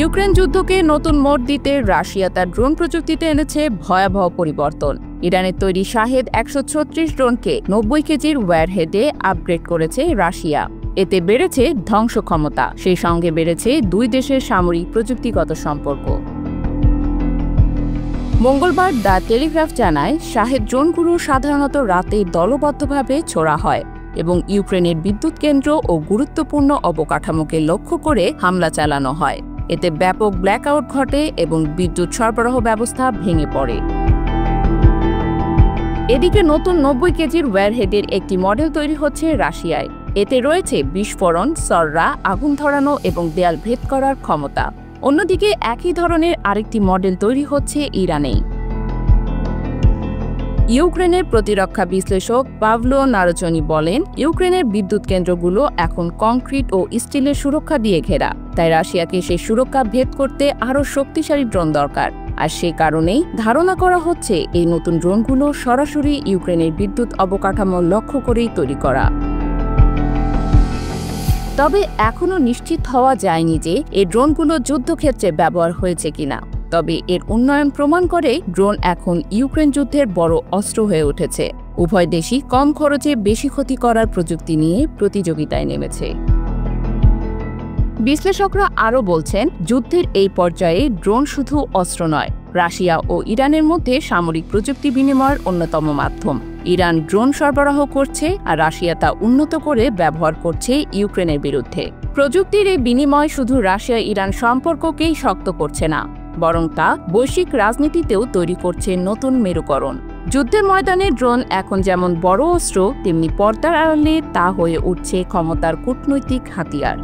Ukraine যুদ্ধকে নতুন মোড় দিতে রাশিয়া তার ড্রোন প্রযুক্তিতে এনেছে ভয়াবহ পরিবর্তন। ইরানের তৈরি শাহেদ ১৩৬ ড্রোনকে ৯০ কেজির ওয়্যারহেডে আপগ্রেড করেছে রাশিয়া। এতে বেড়েছে ধ্বংস ক্ষমতা, সেই সঙ্গে বেড়েছে দুই দেশের সামরিক প্রযুক্তিগত সম্পর্ক। মঙ্গলবার দ্য টেলিগ্রাফ জানায়, শাহেদ ড্রোনগুলো সাধারণত রাতে দলবদ্ধভাবে ছোড়া হয় এবং ইউক্রেনের বিদ্যুৎ কেন্দ্র ও গুরুত্বপূর্ণ অবকাঠামোকে লক্ষ্য করে হামলা চালানো হয়। এতে ব্যাপক ব্ল্যাকআউট ঘটে এবং বিদ্যুৎ সরবরাহ ব্যবস্থা ভেঙে পড়ে। এদিকে নতুন ৯০ কেজির ওয়্যারহেডের একটি মডেল তৈরি হচ্ছে রাশিয়ায়। এতে রয়েছে বিস্ফোরণ, সররা, আগুন ধরানো এবং দেয়াল ভেদ করার ক্ষমতা। অন্যদিকে একই ধরনের আরেকটি মডেল তৈরি হচ্ছে ইরানে। ইউক্রেনের প্রতিরক্ষা বিশ্লেষক পাভলো নারোচনি বলেন, ইউক্রেনের বিদ্যুৎ কেন্দ্রগুলো এখন কংক্রিট ও স্টিলের সুরক্ষা দিয়ে ঘেরা, তাই রাশিয়াকে সেই সুরক্ষা ভেদ করতে আরও শক্তিশালী ড্রোন দরকার। আর সে কারণেই ধারণা করা হচ্ছে এই নতুন ড্রোনগুলো সরাসরি ইউক্রেনের বিদ্যুৎ অবকাঠামো লক্ষ্য করেই তৈরি করা। তবে এখনও নিশ্চিত হওয়া যায়নি যে এই ড্রোনগুলো যুদ্ধক্ষেত্রে ব্যবহার হয়েছে কিনা। তবে এর উন্নয়ন প্রমাণ করে ড্রোন এখন ইউক্রেন যুদ্ধের বড় অস্ত্র হয়ে উঠেছে। উভয় দেশই কম খরচে বেশি ক্ষতি করার প্রযুক্তি নিয়ে প্রতিযোগিতায় নেমেছে। বিশ্লেষকরা আরও বলছেন, যুদ্ধের এই পর্যায়ে ড্রোন শুধু অস্ত্র নয়, রাশিয়া ও ইরানের মধ্যে সামরিক প্রযুক্তি বিনিময়ের অন্যতম মাধ্যম। ইরান ড্রোন সরবরাহ করছে আর রাশিয়া তা উন্নত করে ব্যবহার করছে ইউক্রেনের বিরুদ্ধে। প্রযুক্তির এই বিনিময় শুধু রাশিয়া ইরান সম্পর্ককেই শক্ত করছে না, বরং তা বৈশ্বিক রাজনীতিতেও তৈরি করছে নতুন মেরুকরণ। যুদ্ধের ময়দানে ড্রোন এখন যেমন বড় অস্ত্র, তেমনি পর্দার আড়ালে তা হয়ে উঠছে ক্ষমতার কূটনৈতিক হাতিয়ার।